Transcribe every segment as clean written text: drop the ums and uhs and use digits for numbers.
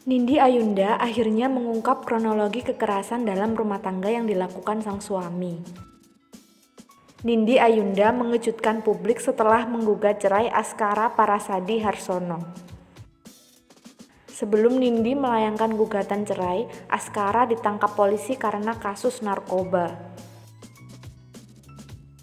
Nindi Ayunda akhirnya mengungkap kronologi kekerasan dalam rumah tangga yang dilakukan sang suami. Nindi Ayunda mengejutkan publik setelah menggugat cerai Askara Parasadi Harsono. Sebelum Nindi melayangkan gugatan cerai, Askara ditangkap polisi karena kasus narkoba.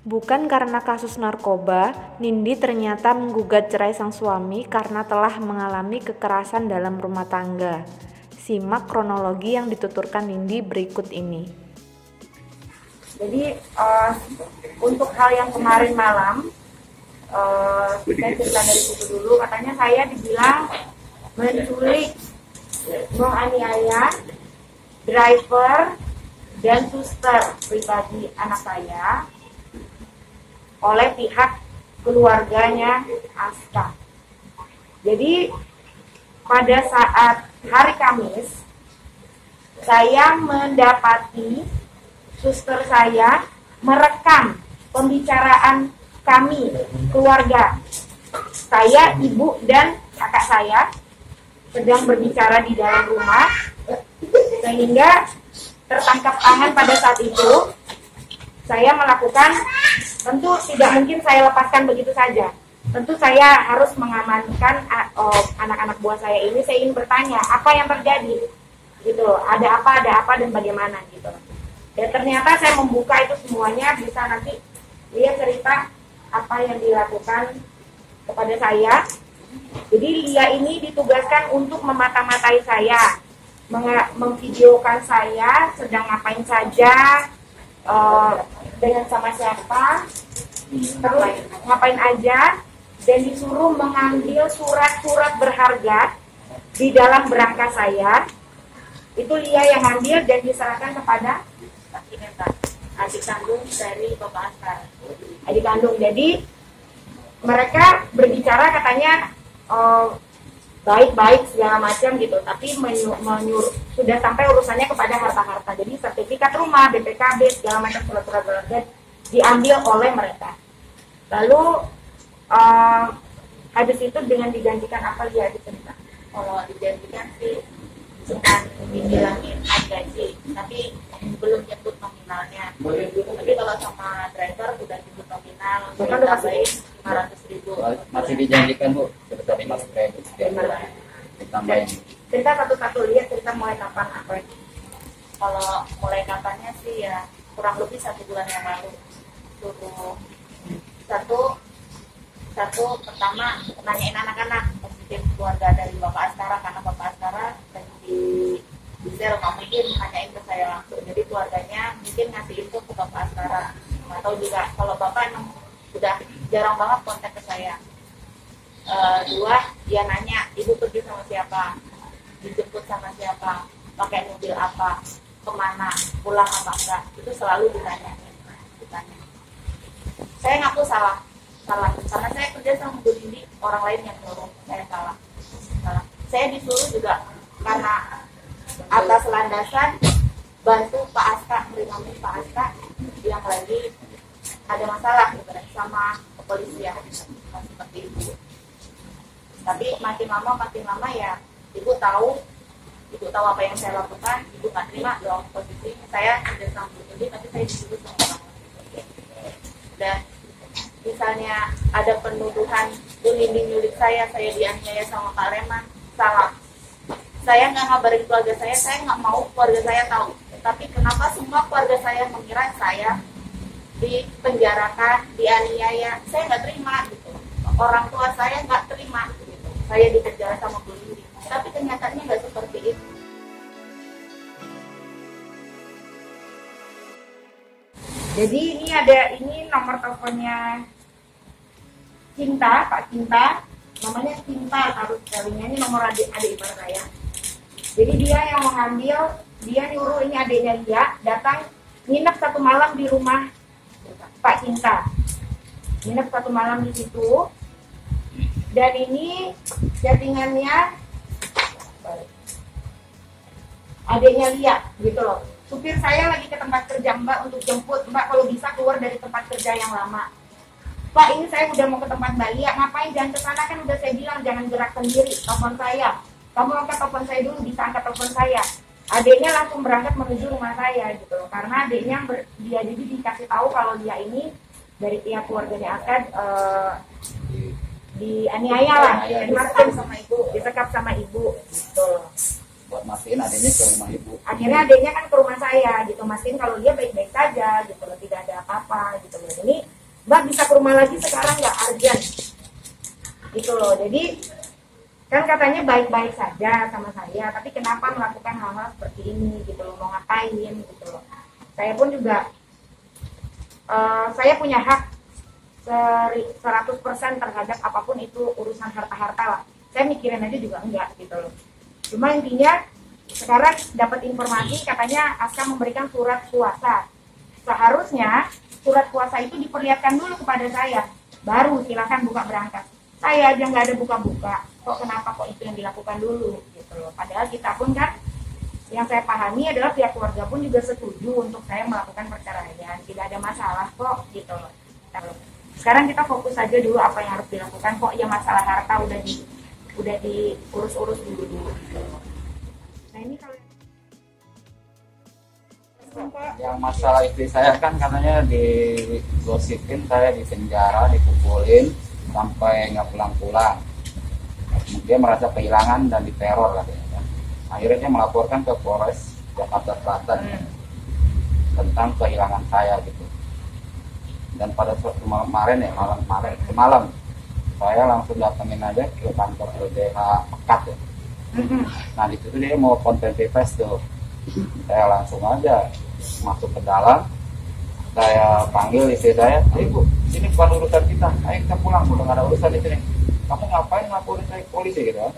Bukan karena kasus narkoba, Nindi ternyata menggugat cerai sang suami karena telah mengalami kekerasan dalam rumah tangga. Simak kronologi yang dituturkan Nindi berikut ini. Jadi untuk hal yang kemarin malam, saya cerita dari situ dulu, katanya saya dibilang menculik, menganiaya driver dan suster pribadi anak saya oleh pihak keluarganya Aska. Jadi pada saat hari Kamis, saya mendapati suster saya merekam pembicaraan kami, keluarga. Saya, ibu, dan kakak saya sedang berbicara di dalam rumah, sehingga tertangkap tangan pada saat itu. Saya melakukan, tentu tidak mungkin saya lepaskan begitu saja. Tentu saya harus mengamankan anak-anak buah saya ini. Saya ingin bertanya, apa yang terjadi? Gitu, ada apa, dan bagaimana gitu. Dan ternyata saya membuka itu semuanya, bisa nanti lihat cerita apa yang dilakukan kepada saya. Jadi Lia ini ditugaskan untuk memata-matai saya, memvideokan saya sedang ngapain saja, dengan sama siapa, terus ngapain aja, dan disuruh mengambil surat-surat berharga di dalam berangkas saya. Itu Lia yang ambil dan diserahkan kepada adik kandung dari Bapak Askara. Adik kandung. Jadi mereka berbicara katanya baik-baik segala macam gitu, tapi menyuruh sudah sampai urusannya kepada harta-harta. Jadi sertifikat rumah, BPKB, segala macam surat-surat berharga diambil oleh mereka. Lalu habis itu dengan dijanjikan apa dia dicerita? Kalau dijanjikan sih dengan dibilangin naik gaji, tapi belum nyebut nominalnya. Tapi kalau sama driver sudah nyebut nominal, ditambahin 500.000. Masih dijanjikan Bu, seperti Mas Fred. Ditambahin. Cerita satu-satu, lihat cerita mulai kapan apa? Kalau mulai kapannya sih ya kurang lebih 1 bulan yang lalu. Suruh satu pertama nanyain anak-anak positif keluarga dari Bapak Askara, karena Bapak Askara lagi di sel, nggak mungkin nanyain ke saya langsung. Jadi keluarganya mungkin ngasih info ke Bapak Askara, atau juga kalau Bapak emang sudah jarang banget kontak ke saya. 2, dia nanya, ibu pergi sama siapa, dijemput sama siapa, pakai mobil apa, kemana, pulang apa enggak, itu selalu ditanya. Saya ngaku salah, karena saya kerja sama Bu Nindi, orang lain yang nyuruh, saya salah. Saya disuruh juga karena atas landasan bantu Pak Aska, menemani Pak Aska yang lagi ada masalah gitu sama kepolisian, seperti itu. Tapi makin lama ya ibu tahu apa yang saya lakukan, ibu nggak terima dong posisi saya kerja sama Bu Nindi, tapi saya disuruh sama orang. Dan misalnya ada penuduhan Bu Nindi nyulik saya dianiaya sama Pak Reman, salah. Saya nggak ngabarin keluarga saya nggak mau keluarga saya tahu. Tapi kenapa semua keluarga saya mengira saya dipenjarakan, dianiaya? Saya nggak terima gitu. Orang tua saya nggak terima gitu. Saya dipenjara sama Bu Nindi. Tapi kenyataannya nggak seperti itu. Jadi ini nomor teleponnya Cinta, Pak Cinta, namanya Cinta, harus sekalinya ini nomor adik ipar saya. Jadi dia yang mengambil, dia nyuruh ini adiknya dia datang nginep 1 malam di rumah Pak Cinta, nginep 1 malam di situ. Dan ini chattingannya adiknya Lia gitu loh. Supir saya lagi ke tempat kerja Mbak untuk jemput, Mbak kalau bisa keluar dari tempat kerja yang lama. Pak, ini saya udah mau ke tempat Mbak Lia, ngapain jangan ke sana, kan udah saya bilang jangan gerak sendiri, telepon saya. kamu angkat telepon saya dulu, bisa angkat telepon saya. Adiknya langsung berangkat menuju rumah saya gitu loh, karena adiknya dia jadi dikasih tahu kalau dia ini dari pihak keluarganya Akad dianiaya lah, disekap sama ibu gitu. Buat mastiin adiknya ke rumah ibu. Akhirnya adiknya kan ke rumah saya gitu, mastiin kalau dia baik-baik saja gitu loh, tidak ada apa-apa gitu loh. Ini Mbak bisa ke rumah lagi sekarang nggak, urgent gitu loh. Jadi kan katanya baik-baik saja sama saya, tapi kenapa melakukan hal-hal seperti ini gitu loh, mau ngapain gitu loh. Saya pun juga saya punya hak 100% terhadap apapun itu urusan harta-harta lah. Saya mikirin aja juga enggak gitu loh. Cuma intinya sekarang dapat informasi katanya Aska memberikan surat kuasa. Seharusnya surat kuasa itu diperlihatkan dulu kepada saya, baru silakan buka berangkat. Saya aja nggak ada buka-buka, kok kenapa kok itu yang dilakukan dulu gitu loh. Padahal kita pun kan, yang saya pahami adalah pihak keluarga pun juga setuju untuk saya melakukan perceraian, tidak ada masalah kok gitu loh. Sekarang kita fokus aja dulu apa yang harus dilakukan, kok ya masalah harta udah diurus-urus dulu gitu. Nah ini kalau yang masalah istri saya kan katanya digosipin saya di penjara, dipukulin sampai nggak pulang-pulang. Dia merasa kehilangan dan diteror katanya kan. Akhirnya dia melaporkan ke Polres Jakarta Selatan tentang kehilangan saya gitu. Dan pada suatu malam kemarin saya langsung datengin aja ke kantor LBH Pekat ya. Nah di situ dia mau konferensi tuh. Saya langsung aja masuk ke dalam, saya panggil istri saya, ayo bu, sini bukan urusan kita, ayo kita pulang, udah gak ada urusan di sini. Kamu ngapain laporin saya ke polisi gitu kan?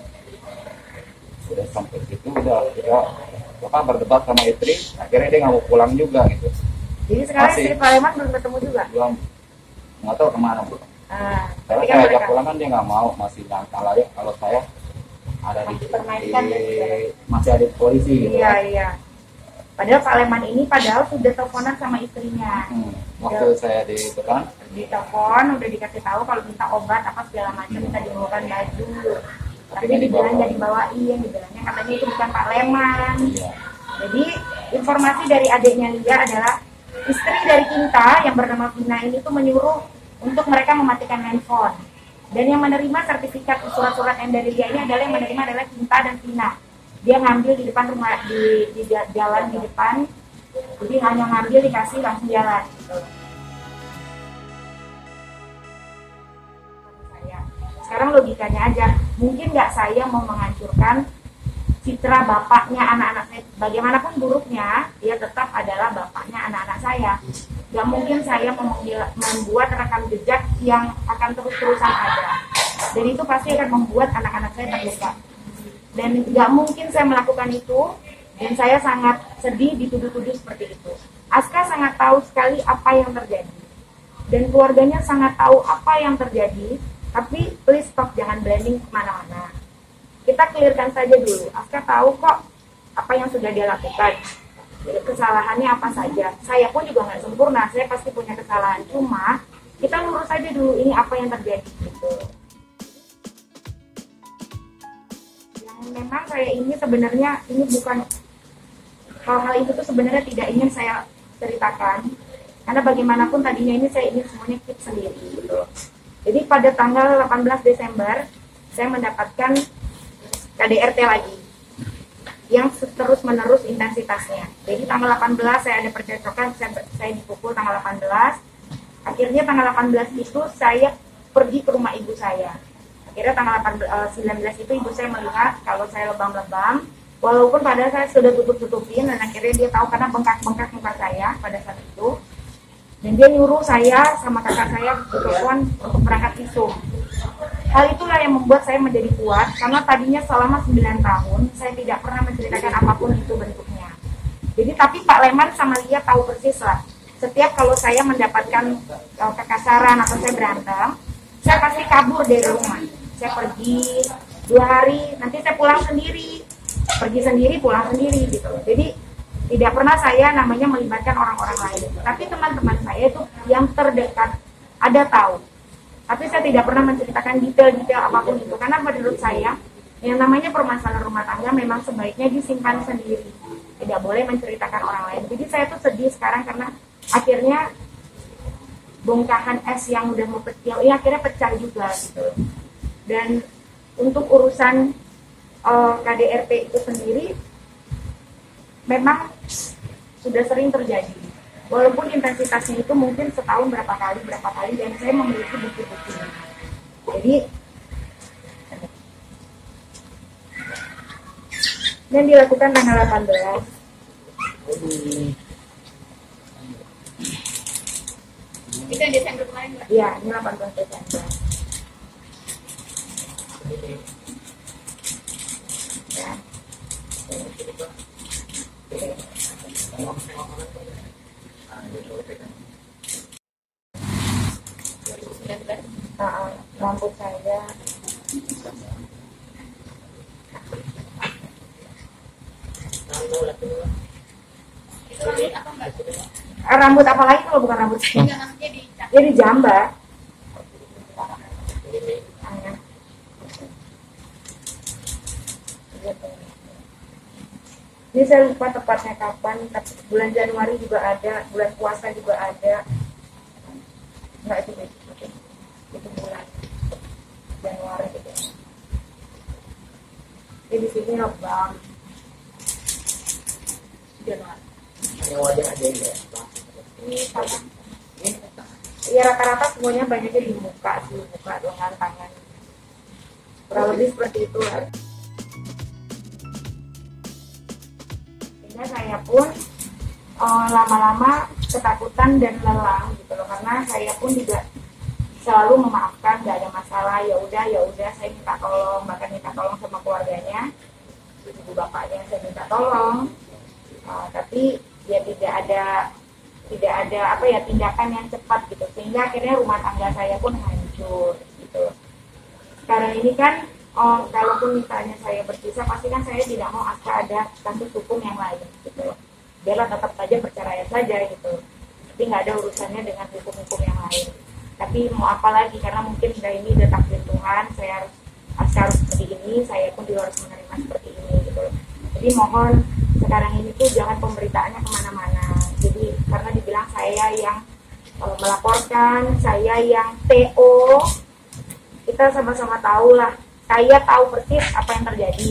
Udah sampai situ, kita berdebat sama istri, akhirnya dia nggak mau pulang juga gitu. Jadi sekarang istri Pak Leman belum ketemu juga? Belum, nggak tahu kemana bu. Karena saya ajak pulang kan dia nggak mau, masih dangkal aja kalau saya ada masih ada di polisi gitu. Iya. Padahal Pak Leman ini sudah teleponan sama istrinya. Waktu saya ditelepon udah dikasih tahu kalau minta obat apa segala macam, minta dibawakan baju. Tapi dibilangnya dibawain, dibilangnya katanya itu bukan Pak Leman. Iya. Jadi informasi dari adiknya Lia adalah istri dari Kinta yang bernama Vina ini tuh menyuruh untuk mereka mematikan handphone. Dan yang menerima sertifikat surat-surat yang dari dia ini adalah yang menerima adalah Kinta dan Vina. Dia ngambil di depan rumah, di jalan di depan, jadi hanya ngambil dikasih langsung jalan. Gitu. Sekarang logikanya aja, mungkin nggak saya mau menghancurkan citra bapaknya anak-anak saya. Bagaimanapun buruknya, dia tetap adalah bapaknya anak-anak saya. Gak mungkin saya membuat rekam jejak yang akan terus-terusan ada. Dan itu pasti akan membuat anak-anak saya terluka. Dan gak mungkin saya melakukan itu, dan saya sangat sedih dituduh-tuduh seperti itu. Aska sangat tahu sekali apa yang terjadi. Dan keluarganya sangat tahu apa yang terjadi, tapi please stop, jangan blending kemana-mana. Kita clearkan saja dulu. Aska tahu kok apa yang sudah dia lakukan. Kesalahannya apa saja. Saya pun juga nggak sempurna, saya pasti punya kesalahan. Cuma kita lurus saja dulu ini apa yang terjadi gitu. Yang memang saya ini sebenarnya ini bukan hal-hal itu tuh sebenarnya tidak ingin saya ceritakan. Karena bagaimanapun tadinya ini saya ingin semuanya keep sendiri gitu. Jadi pada tanggal 18 Desember saya mendapatkan KDRT lagi yang terus menerus intensitasnya. Jadi tanggal 18 saya ada percekcokan, saya dipukul tanggal 18. Akhirnya tanggal 18 itu saya pergi ke rumah ibu saya. Akhirnya tanggal 19 itu ibu saya melihat kalau saya lebam-lebam, walaupun padahal saya sudah tutup-tutupin, dan akhirnya dia tahu karena bengkak-bengkak muka saya pada saat itu. Dan dia nyuruh saya sama kakak saya di telepon untuk berangkat visum. Hal itulah yang membuat saya menjadi kuat, karena tadinya selama 9 tahun saya tidak pernah menceritakan apapun itu bentuknya. Jadi tapi Pak Leman sama Lia tahu persis lah. Setiap kalau saya mendapatkan kekasaran atau saya berantem, saya pasti kabur dari rumah. Saya pergi 2 hari, nanti saya pulang sendiri. Pergi sendiri, pulang sendiri gitu. Jadi tidak pernah saya namanya melibatkan orang-orang lain. Tapi teman-teman saya itu yang terdekat ada tahu. Tapi saya tidak pernah menceritakan detail-detail apapun itu. Karena menurut saya Yang namanya permasalahan rumah tangga memang sebaiknya disimpan sendiri, tidak boleh menceritakan orang lain. Jadi saya tuh sedih sekarang karena akhirnya bongkahan es yang udah mau pecah, ya akhirnya pecah juga gitu. Dan untuk urusan KDRT itu sendiri memang sudah sering terjadi. Walaupun intensitasnya itu mungkin setahun berapa kali, dan saya memiliki bukti-buktinya. Jadi, dan dilakukan tanggal 18. Itu yang Desember kemarin, Mbak? Iya, ini 18 Desember. Ya. Rambut saya Itu rambut apa, Mbak? rambut apa lagi kalau bukan rambut saya? Enggak, maksudnya dicat. Jadi jambar. Ini saya lupa tepatnya kapan, tapi bulan Januari juga ada, bulan puasa juga ada. Enggak, itu bulan Januari gitu. Jadi di sini lebam. Januari. Yang wajah ada ya. Ini sama. Iya, rata-rata semuanya banyaknya di muka sih, muka, lengan, tangan. Kurang lebih seperti itu lah. Sehingga saya pun lama-lama ketakutan dan lelah gitu loh, karena saya pun juga selalu memaafkan, nggak ada masalah, ya udah saya minta tolong, bahkan minta tolong sama keluarganya, ibu bapaknya saya minta tolong, tapi ya tidak ada apa ya, tindakan yang cepat gitu, sehingga akhirnya rumah tangga saya pun hancur gitu. Sekarang ini kan kalaupun misalnya saya berpisah, pasti kan saya tidak mau ada kasus hukum yang lain gitu, biarlah tetap saja perceraian saja gitu, tapi nggak ada urusannya dengan hukum-hukum yang lain. Tapi mau apa lagi, karena mungkin ini udah takdir Tuhan, saya harus seperti ini, saya pun juga harus menerima seperti ini gitu. Jadi mohon sekarang ini tuh jangan pemberitaannya kemana-mana. Jadi karena dibilang saya yang melaporkan, saya yang TO, kita sama-sama tahu lah. Saya tahu persis apa yang terjadi,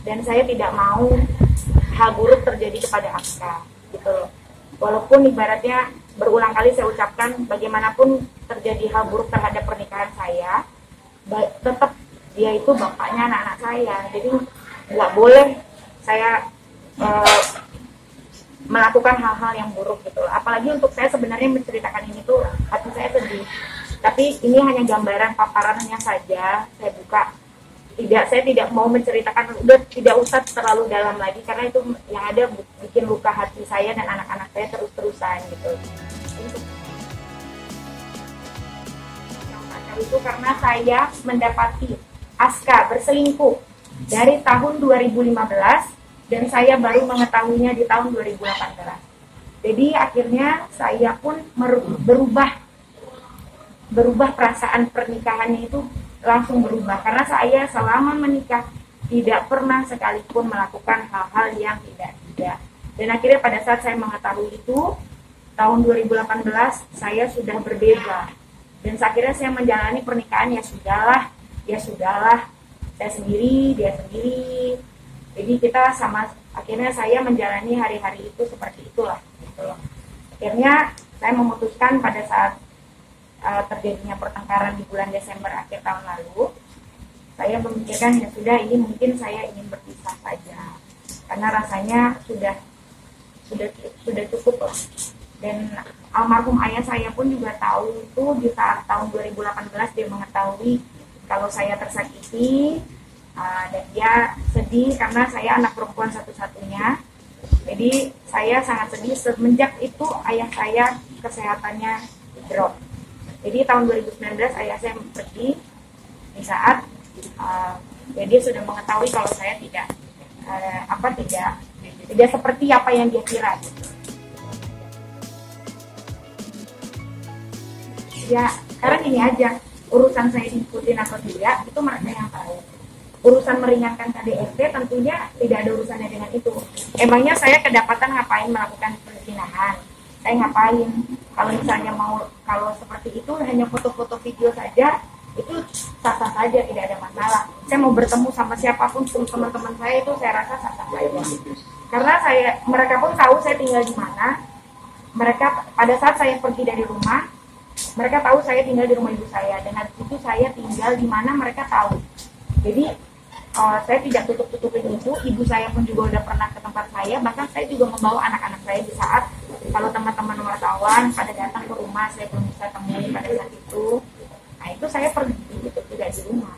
dan saya tidak mau hal buruk terjadi kepada Aska gitu loh. Walaupun ibaratnya berulang kali saya ucapkan, bagaimanapun terjadi hal buruk terhadap pernikahan saya, tetap dia itu bapaknya anak-anak saya. Jadi nggak boleh saya melakukan hal-hal yang buruk gitu loh. Apalagi untuk saya sebenarnya menceritakan ini tuh hati saya sedih. Tapi ini hanya gambaran paparannya saja, saya buka. Saya tidak mau menceritakan, udah tidak usah terlalu dalam lagi, karena itu yang ada bikin luka hati saya dan anak-anak saya terus-terusan gitu. Itu karena saya mendapati Aska berselingkuh dari tahun 2015 dan saya baru mengetahuinya di tahun 2018. Jadi akhirnya saya pun berubah perasaan pernikahannya itu langsung berubah, karena saya selama menikah tidak pernah sekalipun melakukan hal-hal yang tidak. Dan akhirnya pada saat saya mengetahui itu tahun 2018 saya sudah berbeda, dan akhirnya saya menjalani pernikahan ya sudahlah, saya sendiri, dia sendiri. Jadi kita akhirnya saya menjalani hari-hari itu seperti itulah gitu loh. Akhirnya saya memutuskan pada saat terjadinya pertengkaran di bulan Desember akhir tahun lalu, saya memikirkan ya sudah, ini mungkin saya ingin berpisah saja, karena rasanya sudah cukup lah. Dan almarhum ayah saya pun juga tahu itu di saat tahun 2018 dia mengetahui kalau saya tersakiti, dan dia sedih karena saya anak perempuan satu-satunya. Jadi saya sangat sedih semenjak itu ayah saya kesehatannya drop. Jadi tahun 2019 ayah saya pergi di saat dia sudah mengetahui kalau saya tidak seperti apa yang dia kira. Ya sekarang ini aja, urusan saya diikutin atau tidak itu mereka yang tahu. urusan meringankan KDRT tentunya tidak ada urusannya dengan itu. Emangnya saya kedapatan ngapain melakukan perzinahan? Saya ngapain? Kalau misalnya kalau seperti itu hanya foto-foto video saja, itu sah-sah saja, tidak ada masalah. Saya mau bertemu sama siapapun, teman-teman saya itu saya rasa sah-sah saja. Karena mereka pun tahu saya tinggal di mana. Mereka pada saat saya pergi dari rumah, mereka tahu saya tinggal di rumah ibu saya, dan habis itu saya tinggal di mana mereka tahu. Jadi saya tidak tutup-tutupin itu. Ibu saya pun juga udah pernah ke tempat saya, bahkan saya juga membawa anak-anak saya di saat kalau teman-teman wartawan pada datang ke rumah saya belum bisa temui pada saat itu. Nah itu saya pergi gitu, tidak di rumah.